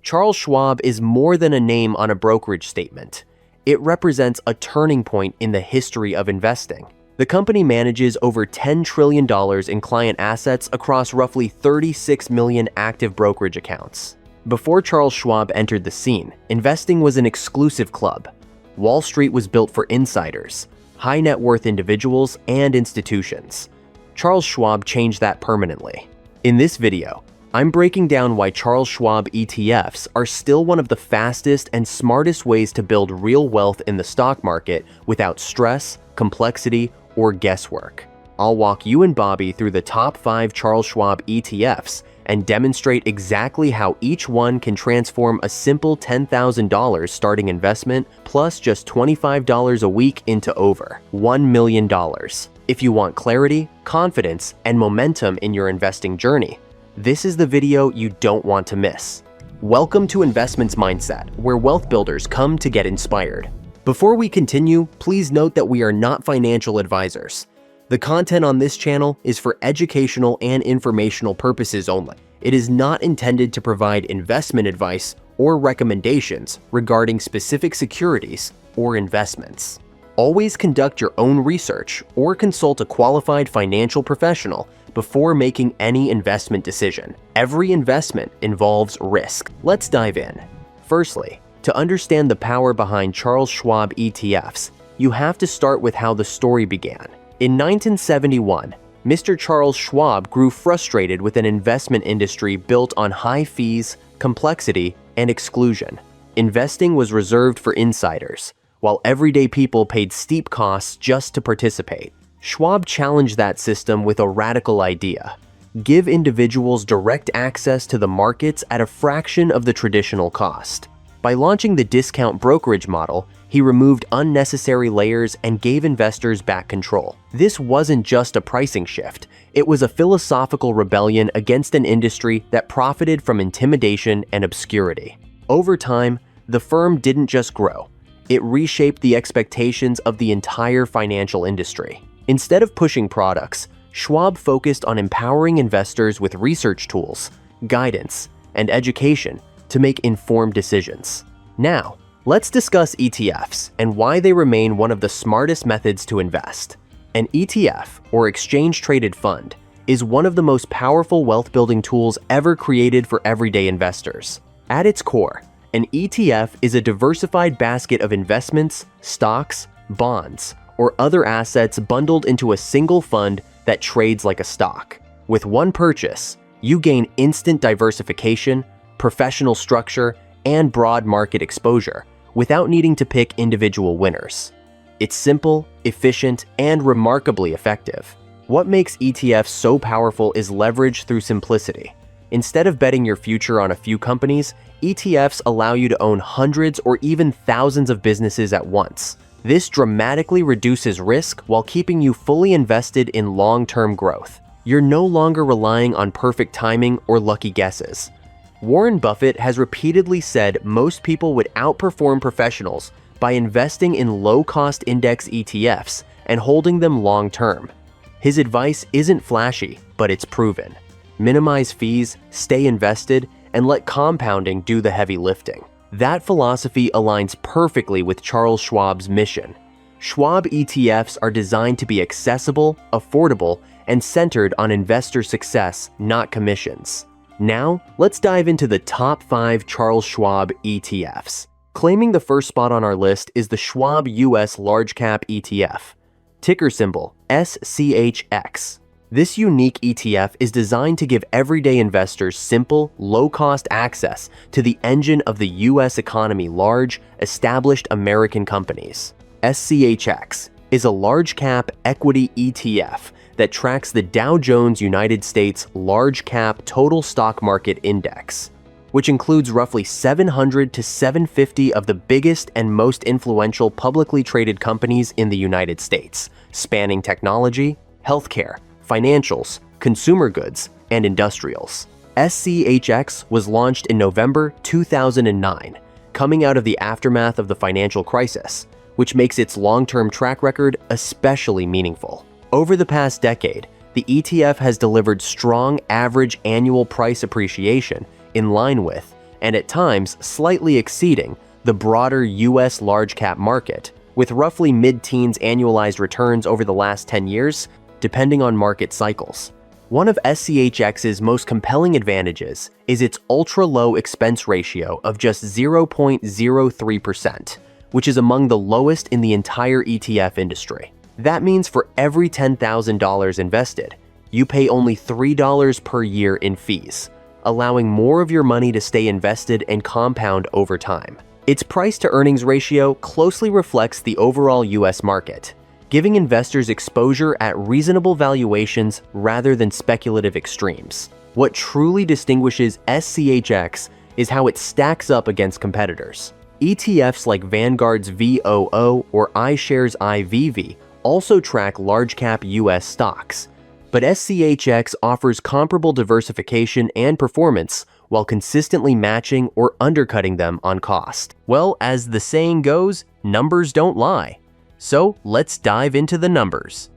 Charles Schwab is more than a name on a brokerage statement. It represents a turning point in the history of investing. The company manages over $10 trillion in client assets across roughly 36 million active brokerage accounts. Before Charles Schwab entered the scene, investing was an exclusive club. Wall Street was built for insiders, high net worth individuals, and institutions. Charles Schwab changed that permanently. In this video, I'm breaking down why Charles Schwab ETFs are still one of the fastest and smartest ways to build real wealth in the stock market without stress, complexity, or guesswork. I'll walk you and Bobby through the top 5 Charles Schwab ETFs and demonstrate exactly how each one can transform a simple $10,000 starting investment plus just $25 a week into over $1 million. If you want clarity, confidence, and momentum in your investing journey, this is the video you don't want to miss. Welcome to Investments Mindset, where wealth builders come to get inspired. Before we continue, please note that we are not financial advisors. The content on this channel is for educational and informational purposes only. It is not intended to provide investment advice or recommendations regarding specific securities or investments. Always conduct your own research or consult a qualified financial professional before making any investment decision. Every investment involves risk. Let's dive in. Firstly, to understand the power behind Charles Schwab ETFs, you have to start with how the story began. In 1971, Mr. Charles Schwab grew frustrated with an investment industry built on high fees, complexity, and exclusion. Investing was reserved for insiders, while everyday people paid steep costs just to participate. Schwab challenged that system with a radical idea: give individuals direct access to the markets at a fraction of the traditional cost. By launching the discount brokerage model, he removed unnecessary layers and gave investors back control. This wasn't just a pricing shift, it was a philosophical rebellion against an industry that profited from intimidation and obscurity. Over time, the firm didn't just grow, it reshaped the expectations of the entire financial industry. Instead of pushing products, Schwab focused on empowering investors with research tools, guidance, and education to make informed decisions. Now, let's discuss ETFs and why they remain one of the smartest methods to invest. An ETF, or exchange-traded fund, is one of the most powerful wealth-building tools ever created for everyday investors. At its core, an ETF is a diversified basket of investments, stocks, bonds, or other assets bundled into a single fund that trades like a stock. With one purchase, you gain instant diversification, professional structure, and broad market exposure without needing to pick individual winners. It's simple, efficient, and remarkably effective. What makes ETFs so powerful is leverage through simplicity. Instead of betting your future on a few companies, ETFs allow you to own hundreds or even thousands of businesses at once. This dramatically reduces risk while keeping you fully invested in long-term growth. You're no longer relying on perfect timing or lucky guesses. Warren Buffett has repeatedly said most people would outperform professionals by investing in low-cost index ETFs and holding them long-term. His advice isn't flashy, but it's proven. Minimize fees, stay invested, and let compounding do the heavy lifting. That philosophy aligns perfectly with Charles Schwab's mission. Schwab ETFs are designed to be accessible, affordable, and centered on investor success, not commissions. Now, let's dive into the top 5 Charles Schwab ETFs. Claiming the first spot on our list is the Schwab US Large Cap ETF, ticker symbol SCHX. This unique ETF is designed to give everyday investors simple, low-cost access to the engine of the US economy: large, established American companies. SCHX is a large-cap equity ETF that tracks the Dow Jones United States Large Cap Total Stock Market Index, which includes roughly 700 to 750 of the biggest and most influential publicly traded companies in the United States, spanning technology, healthcare, financials, consumer goods, and industrials. SCHX was launched in November 2009, coming out of the aftermath of the financial crisis, which makes its long-term track record especially meaningful. Over the past decade, the ETF has delivered strong average annual price appreciation in line with and at times slightly exceeding the broader US large-cap market, with roughly mid-teens annualized returns over the last 10 years, depending on market cycles. One of SCHX's most compelling advantages is its ultra-low expense ratio of just 0.03%, which is among the lowest in the entire ETF industry. That means for every $10,000 invested, you pay only $3 per year in fees, allowing more of your money to stay invested and compound over time. Its price-to-earnings ratio closely reflects the overall US market, giving investors exposure at reasonable valuations rather than speculative extremes. What truly distinguishes SCHX is how it stacks up against competitors. ETFs like Vanguard's VOO or iShares IVV also track large-cap US stocks, but SCHX offers comparable diversification and performance while consistently matching or undercutting them on cost. Well, as the saying goes, numbers don't lie. So let's dive into the numbers.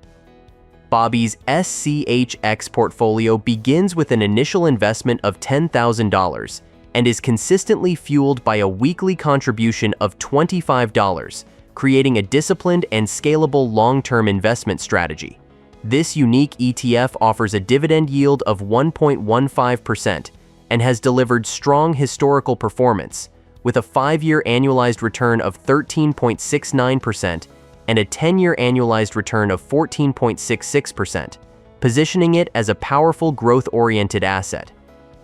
Bobby's SCHX portfolio begins with an initial investment of $10,000 and is consistently fueled by a weekly contribution of $25, creating a disciplined and scalable long-term investment strategy. This unique ETF offers a dividend yield of 1.15% and has delivered strong historical performance, with a 5-year annualized return of 13.69% and a 10-year annualized return of 14.66%, positioning it as a powerful growth-oriented asset.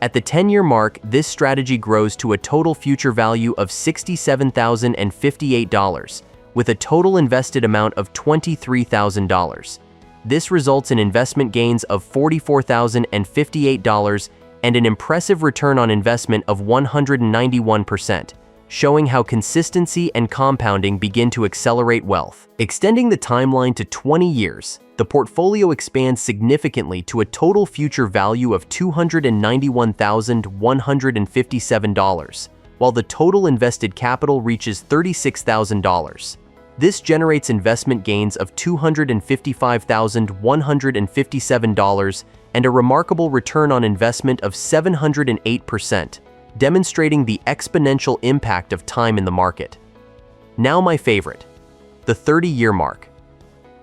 At the 10-year mark, this strategy grows to a total future value of $67,058, with a total invested amount of $23,000. This results in investment gains of $44,058 and an impressive return on investment of 191%, showing how consistency and compounding begin to accelerate wealth. Extending the timeline to 20 years, the portfolio expands significantly to a total future value of $291,157, while the total invested capital reaches $36,000. This generates investment gains of $255,157 and a remarkable return on investment of 708%, demonstrating the exponential impact of time in the market. Now my favorite, the 30-year mark.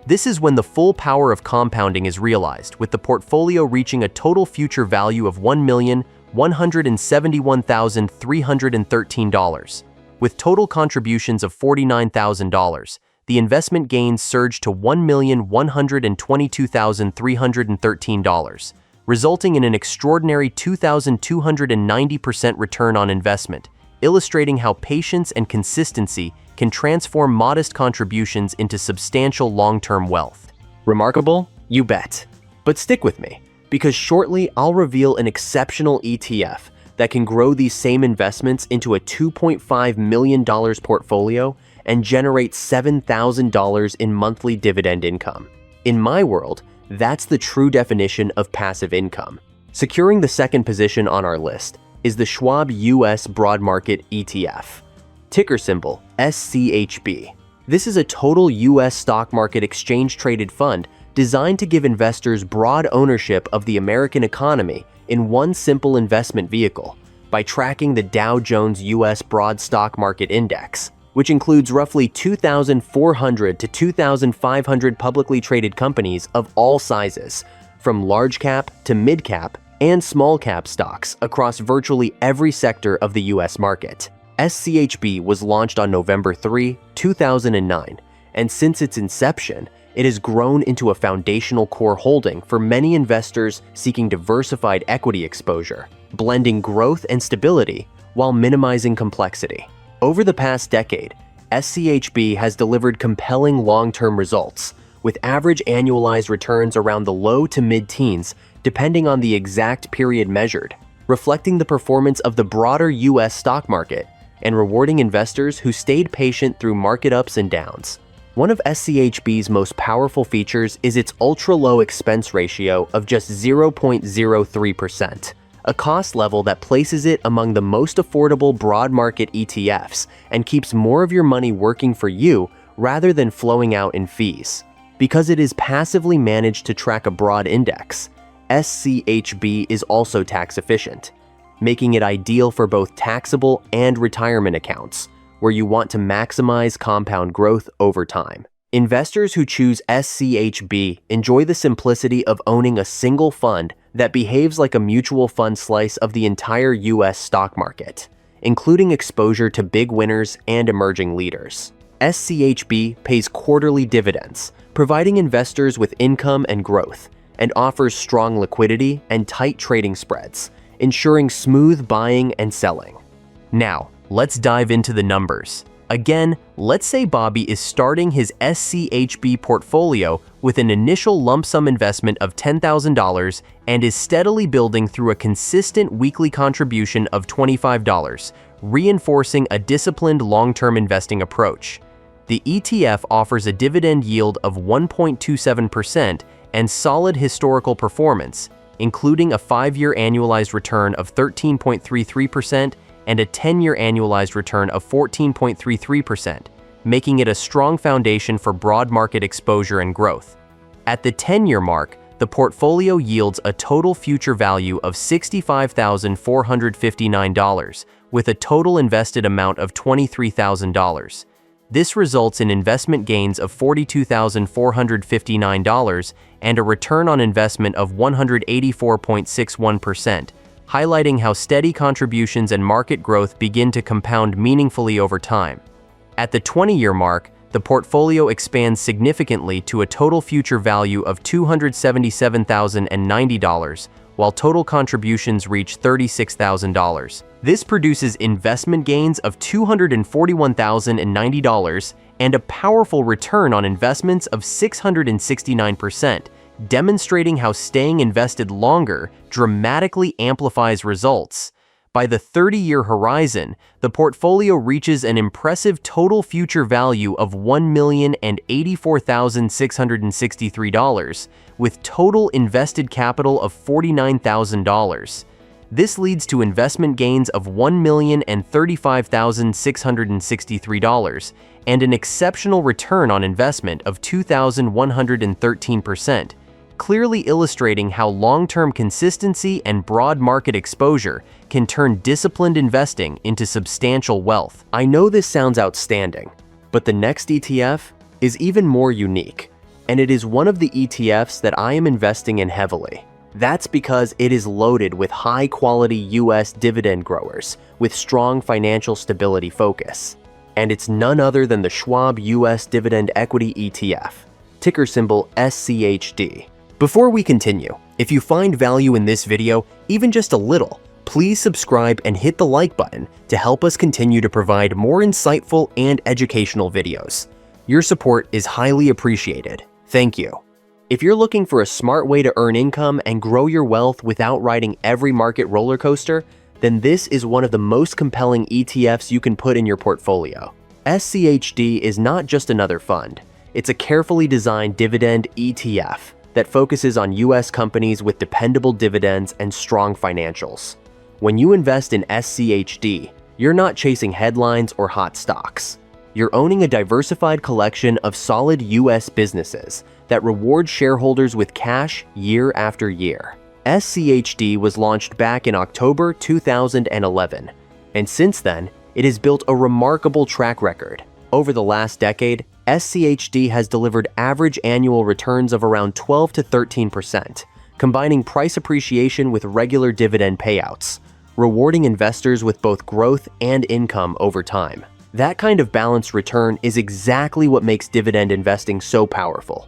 This is when the full power of compounding is realized, with the portfolio reaching a total future value of $1,171,313. With total contributions of $49,000, the investment gains surged to $1,122,313, resulting in an extraordinary 2,290% return on investment, illustrating how patience and consistency can transform modest contributions into substantial long-term wealth. Remarkable? You bet. But stick with me, because shortly I'll reveal an exceptional ETF that can grow these same investments into a $2.5 million portfolio and generate $7,000 in monthly dividend income. In my world, that's the true definition of passive income. Securing the second position on our list is the Schwab US Broad Market ETF, ticker symbol SCHB. This is a total US stock market exchange-traded fund designed to give investors broad ownership of the American economy in one simple investment vehicle by tracking the Dow Jones US Broad Stock Market Index, which includes roughly 2,400 to 2,500 publicly traded companies of all sizes, from large cap to mid cap and small cap stocks across virtually every sector of the US market. SCHB was launched on November 3, 2009, and since its inception, it has grown into a foundational core holding for many investors seeking diversified equity exposure, blending growth and stability while minimizing complexity. Over the past decade, SCHB has delivered compelling long-term results, with average annualized returns around the low to mid-teens, depending on the exact period measured, reflecting the performance of the broader US stock market and rewarding investors who stayed patient through market ups and downs. One of SCHB's most powerful features is its ultra-low expense ratio of just 0.03%, a cost level that places it among the most affordable broad market ETFs and keeps more of your money working for you rather than flowing out in fees. Because it is passively managed to track a broad index, SCHB is also tax efficient. making it ideal for both taxable and retirement accounts, where you want to maximize compound growth over time. Investors who choose SCHB enjoy the simplicity of owning a single fund that behaves like a mutual fund slice of the entire U.S. stock market, including exposure to big winners and emerging leaders. SCHB pays quarterly dividends, providing investors with income and growth, and offers strong liquidity and tight trading spreads, ensuring smooth buying and selling. Now, let's dive into the numbers. Again, let's say Bobby is starting his SCHB portfolio with an initial lump sum investment of $10,000 and is steadily building through a consistent weekly contribution of $25, reinforcing a disciplined long-term investing approach. The ETF offers a dividend yield of 1.27% and solid historical performance, including a 5-year annualized return of 13.33% and a 10-year annualized return of 14.33%, making it a strong foundation for broad market exposure and growth. At the 10-year mark, the portfolio yields a total future value of $65,459, with a total invested amount of $23,000. This results in investment gains of $42,459 and a return on investment of 184.61%, highlighting how steady contributions and market growth begin to compound meaningfully over time. At the 20-year mark, the portfolio expands significantly to a total future value of $277,090, while total contributions reach $36,000. This produces investment gains of $241,090 and a powerful return on investments of 669%, demonstrating how staying invested longer dramatically amplifies results. By the 30-year horizon, the portfolio reaches an impressive total future value of $1,084,663, with total invested capital of $49,000. This leads to investment gains of $1,035,663 and an exceptional return on investment of 2,113%, clearly illustrating how long-term consistency and broad market exposure can turn disciplined investing into substantial wealth. I know this sounds outstanding, but the next ETF is even more unique, and it is one of the ETFs that I am investing in heavily. That's because it is loaded with high-quality U.S. dividend growers with strong financial stability focus. And it's none other than the Schwab U.S. Dividend Equity ETF, ticker symbol SCHD. Before we continue, if you find value in this video, even just a little, please subscribe and hit the like button to help us continue to provide more insightful and educational videos. Your support is highly appreciated. Thank you. If you're looking for a smart way to earn income and grow your wealth without riding every market roller coaster, then this is one of the most compelling ETFs you can put in your portfolio. SCHD is not just another fund. It's a carefully designed dividend ETF that focuses on U.S. companies with dependable dividends and strong financials. When you invest in SCHD, you're not chasing headlines or hot stocks. You're owning a diversified collection of solid U.S. businesses that reward shareholders with cash year after year. SCHD was launched back in October 2011, and since then, it has built a remarkable track record. Over the last decade, SCHD has delivered average annual returns of around 12 to 13%, combining price appreciation with regular dividend payouts, rewarding investors with both growth and income over time. That kind of balanced return is exactly what makes dividend investing so powerful.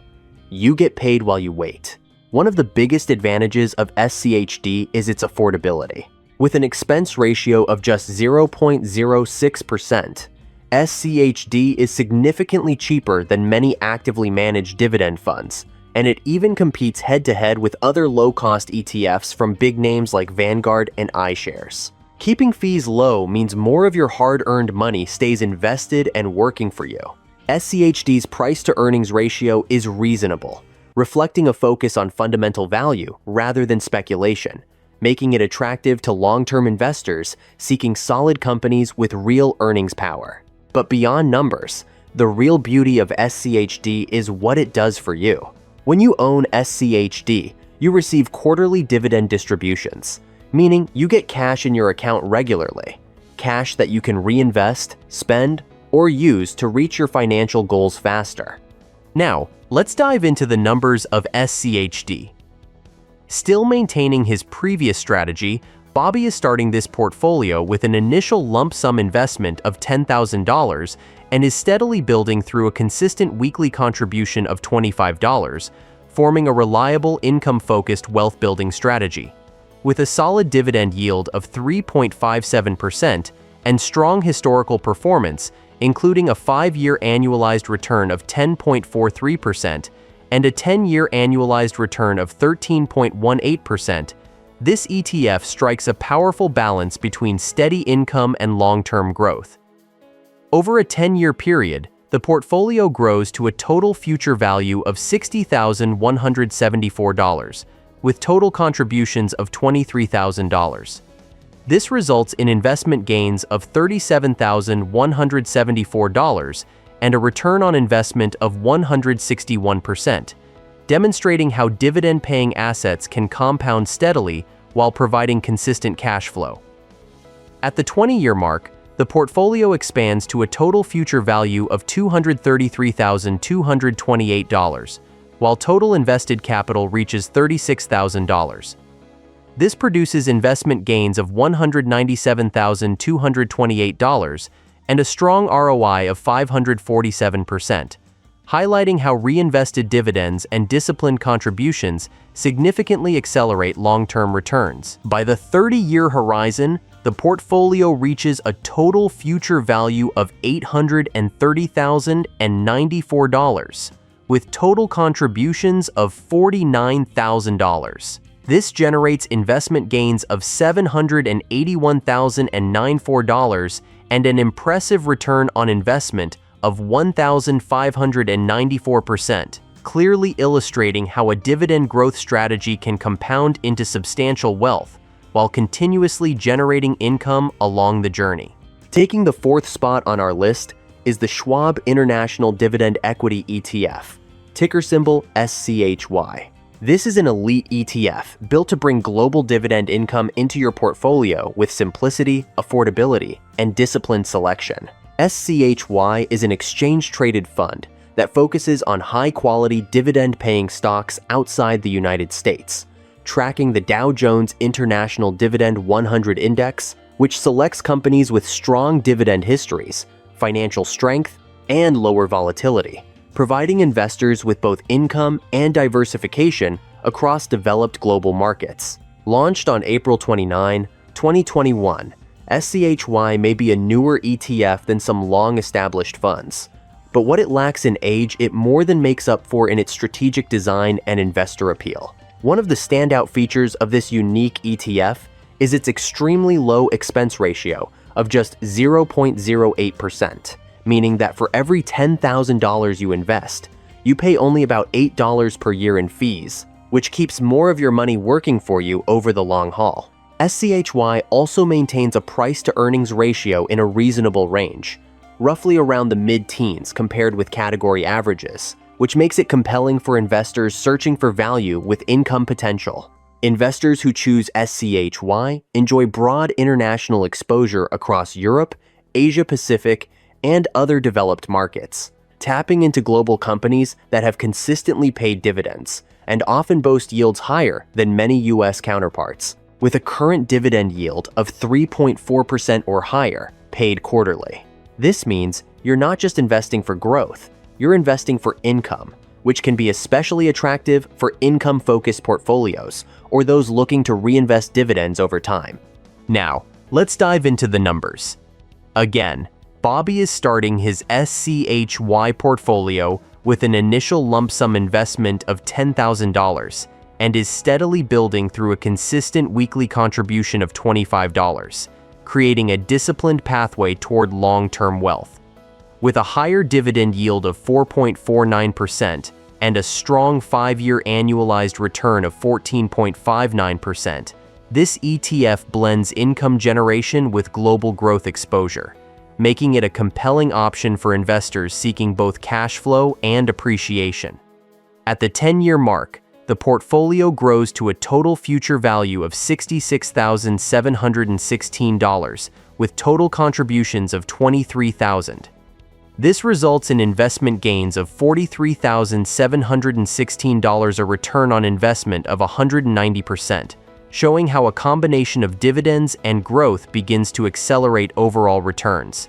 You get paid while you wait. One of the biggest advantages of SCHD is its affordability. With an expense ratio of just 0.06%, SCHD is significantly cheaper than many actively managed dividend funds, and it even competes head-to-head with other low-cost ETFs from big names like Vanguard and iShares. Keeping fees low means more of your hard-earned money stays invested and working for you. SCHD's price-to-earnings ratio is reasonable, reflecting a focus on fundamental value rather than speculation, making it attractive to long-term investors seeking solid companies with real earnings power. But beyond numbers, the real beauty of SCHD is what it does for you. When you own SCHD, you receive quarterly dividend distributions. meaning you get cash in your account regularly, cash that you can reinvest, spend, or use to reach your financial goals faster. Now, let's dive into the numbers of SCHD. Still maintaining his previous strategy, Bobby is starting this portfolio with an initial lump sum investment of $10,000 and is steadily building through a consistent weekly contribution of $25, forming a reliable income-focused wealth-building strategy. With a solid dividend yield of 3.57% and strong historical performance, including a 5-year annualized return of 10.43% and a 10-year annualized return of 13.18%, this ETF strikes a powerful balance between steady income and long-term growth. Over a 10-year period, the portfolio grows to a total future value of $60,174, with total contributions of $23,000. This results in investment gains of $37,174 and a return on investment of 161%, demonstrating how dividend-paying assets can compound steadily while providing consistent cash flow. At the 20-year mark, the portfolio expands to a total future value of $233,228, while total invested capital reaches $36,000. This produces investment gains of $197,228 and a strong ROI of 547%, highlighting how reinvested dividends and disciplined contributions significantly accelerate long-term returns. By the 30-year horizon, the portfolio reaches a total future value of $830,094, with total contributions of $49,000. This generates investment gains of $781,094 and an impressive return on investment of 1,594%, clearly illustrating how a dividend growth strategy can compound into substantial wealth while continuously generating income along the journey. Taking the fourth spot on our list is the Schwab International Dividend Equity ETF, ticker symbol SCHY. This is an elite ETF built to bring global dividend income into your portfolio with simplicity, affordability, and disciplined selection. SCHY is an exchange-traded fund that focuses on high-quality dividend-paying stocks outside the United States, tracking the Dow Jones International Dividend 100 Index, which selects companies with strong dividend histories, financial strength, and lower volatility, providing investors with both income and diversification across developed global markets. Launched on April 29, 2021, SCHY may be a newer ETF than some long-established funds, but what it lacks in age, it more than makes up for in its strategic design and investor appeal. One of the standout features of this unique ETF is its extremely low expense ratio of just 0.08%, meaning that for every $10,000 you invest, you pay only about $8 per year in fees, which keeps more of your money working for you over the long haul. SCHY also maintains a price-to-earnings ratio in a reasonable range, roughly around the mid-teens compared with category averages, which makes it compelling for investors searching for value with income potential. Investors who choose SCHY enjoy broad international exposure across Europe, Asia-Pacific, and other developed markets, tapping into global companies that have consistently paid dividends and often boast yields higher than many U.S. counterparts, with a current dividend yield of 3.4% or higher paid quarterly. This means you're not just investing for growth, you're investing for income, which can be especially attractive for income-focused portfolios or those looking to reinvest dividends over time. Now, let's dive into the numbers. Again, Bobby is starting his SCHY portfolio with an initial lump sum investment of $10,000 and is steadily building through a consistent weekly contribution of $25, creating a disciplined pathway toward long-term wealth. With a higher dividend yield of 4.49% and a strong 5-year annualized return of 14.59%, this ETF blends income generation with global growth exposure, making it a compelling option for investors seeking both cash flow and appreciation. At the 10-year mark, the portfolio grows to a total future value of $66,716, with total contributions of $23,000. This results in investment gains of $43,716, a return on investment of 190%, showing how a combination of dividends and growth begins to accelerate overall returns.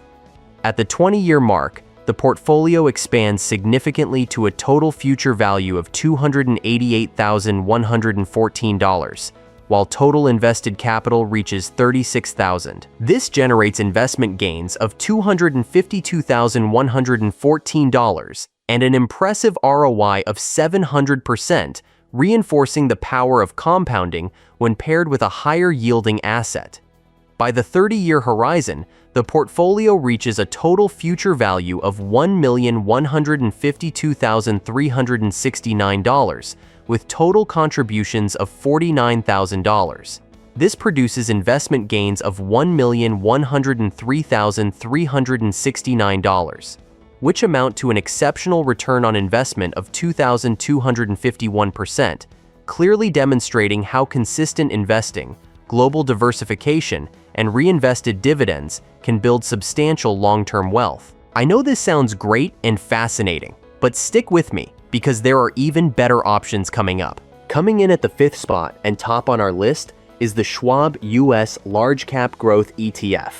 At the 20-year mark, the portfolio expands significantly to a total future value of $288,114, while total invested capital reaches $36,000. This generates investment gains of $252,114 and an impressive ROI of 700%, reinforcing the power of compounding when paired with a higher-yielding asset. By the 30-year horizon, the portfolio reaches a total future value of $1,152,369, with total contributions of $49,000. This produces investment gains of $1,103,369, which amount to an exceptional return on investment of 2,251%, clearly demonstrating how consistent investing, global diversification, and reinvested dividends can build substantial long-term wealth. I know this sounds great and fascinating, but stick with me because there are even better options coming up. Coming in at the 5th spot and top on our list is the Schwab US Large Cap Growth ETF,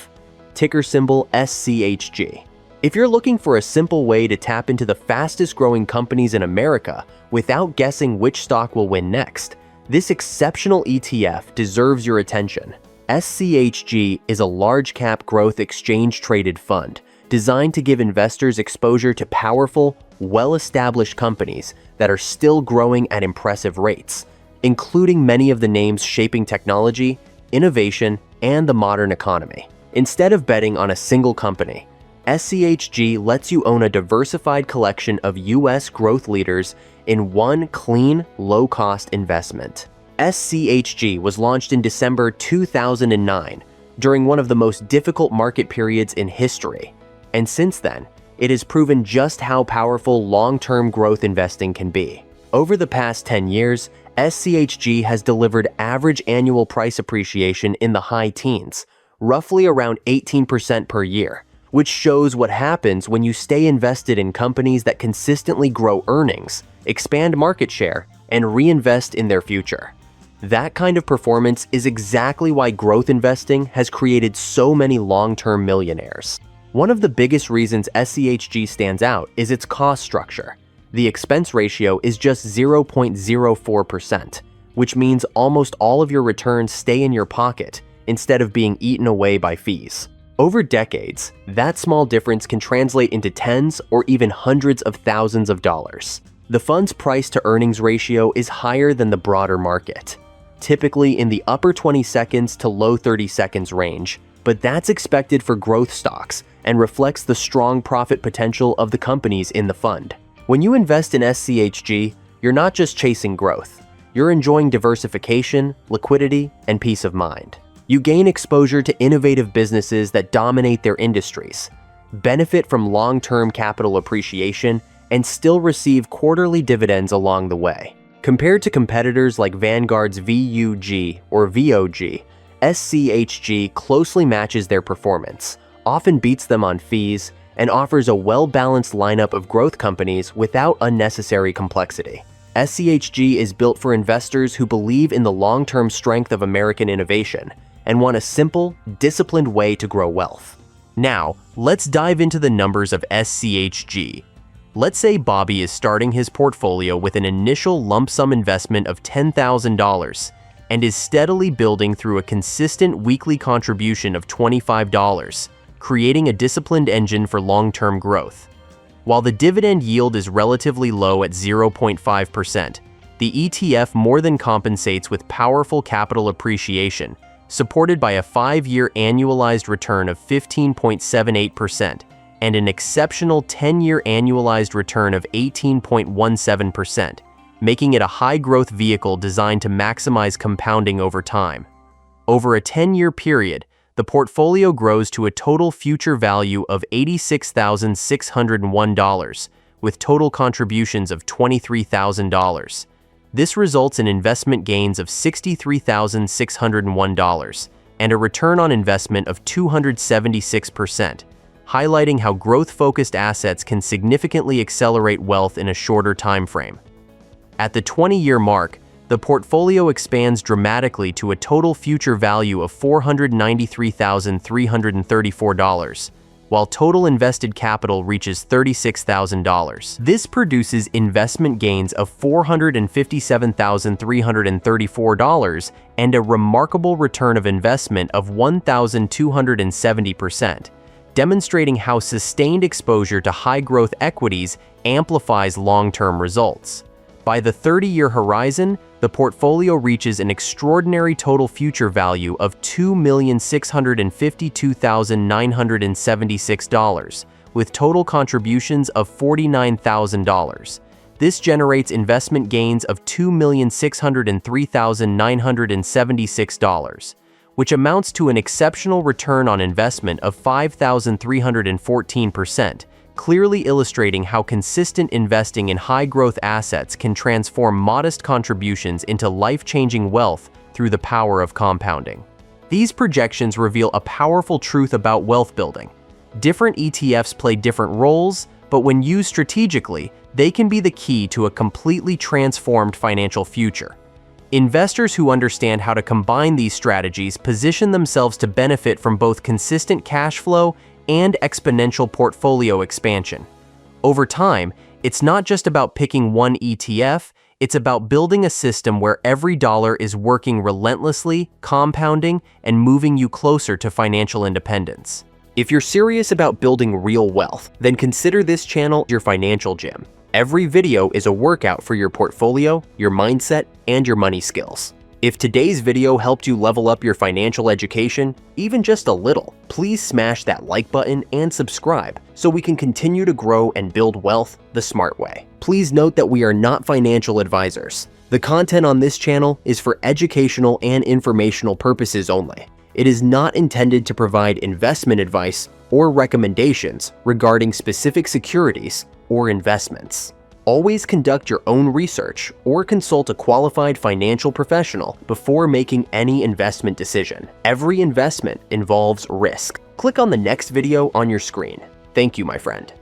ticker symbol SCHG. If you're looking for a simple way to tap into the fastest growing companies in America without guessing which stock will win next, this exceptional ETF deserves your attention. SCHG is a large cap growth exchange-traded fund designed to give investors exposure to powerful, well-established companies that are still growing at impressive rates, including many of the names shaping technology, innovation, and the modern economy. Instead of betting on a single company, SCHG lets you own a diversified collection of US growth leaders in one clean, low-cost investment. SCHG was launched in December 2009, during one of the most difficult market periods in history, and since then, it has proven just how powerful long-term growth investing can be. Over the past 10 years, SCHG has delivered average annual price appreciation in the high teens, roughly around 18% per year, which shows what happens when you stay invested in companies that consistently grow earnings, expand market share, and reinvest in their future. That kind of performance is exactly why growth investing has created so many long-term millionaires. One of the biggest reasons SCHG stands out is its cost structure. The expense ratio is just 0.04%, which means almost all of your returns stay in your pocket instead of being eaten away by fees. Over decades, that small difference can translate into tens or even hundreds of thousands of dollars. The fund's price-to-earnings ratio is higher than the broader market, typically in the upper 20 seconds to low 30 seconds range, but that's expected for growth stocks and reflects the strong profit potential of the companies in the fund. When you invest in SCHG, you're not just chasing growth. You're enjoying diversification, liquidity, and peace of mind. You gain exposure to innovative businesses that dominate their industries, benefit from long-term capital appreciation, and still receive quarterly dividends along the way. Compared to competitors like Vanguard's VUG or VOG, SCHG closely matches their performance, often beats them on fees, and offers a well-balanced lineup of growth companies without unnecessary complexity. SCHG is built for investors who believe in the long-term strength of American innovation and want a simple, disciplined way to grow wealth. Now, let's dive into the numbers of SCHG. Let's say Bobby is starting his portfolio with an initial lump sum investment of $10,000 and is steadily building through a consistent weekly contribution of $25, creating a disciplined engine for long-term growth. While the dividend yield is relatively low at 0.5%, the ETF more than compensates with powerful capital appreciation, supported by a 5-year annualized return of 15.78% and an exceptional 10-year annualized return of 18.17%, making it a high-growth vehicle designed to maximize compounding over time. Over a 10-year period, the portfolio grows to a total future value of $86,601, with total contributions of $23,000. This results in investment gains of $63,601 and a return on investment of 276%, highlighting how growth-focused assets can significantly accelerate wealth in a shorter time frame. At the 20-year mark, the portfolio expands dramatically to a total future value of $493,334, while total invested capital reaches $36,000. This produces investment gains of $457,334 and a remarkable return of investment of 1,270%, demonstrating how sustained exposure to high-growth equities amplifies long-term results. By the 30-year horizon, the portfolio reaches an extraordinary total future value of $2,652,976, with total contributions of $49,000. This generates investment gains of $2,603,976, which amounts to an exceptional return on investment of 5,314%, clearly illustrating how consistent investing in high-growth assets can transform modest contributions into life-changing wealth through the power of compounding. These projections reveal a powerful truth about wealth building. Different ETFs play different roles, but when used strategically, they can be the key to a completely transformed financial future. Investors who understand how to combine these strategies position themselves to benefit from both consistent cash flow and exponential portfolio expansion. Over time, it's not just about picking one ETF, it's about building a system where every dollar is working relentlessly, compounding, and moving you closer to financial independence. If you're serious about building real wealth, then consider this channel your financial gym. Every video is a workout for your portfolio, your mindset, and your money skills. If today's video helped you level up your financial education, even just a little, please smash that like button and subscribe so we can continue to grow and build wealth the smart way. Please note that we are not financial advisors. The content on this channel is for educational and informational purposes only. It is not intended to provide investment advice or recommendations regarding specific securities or investments. Always conduct your own research or consult a qualified financial professional before making any investment decision. Every investment involves risk. Click on the next video on your screen. Thank you, my friend.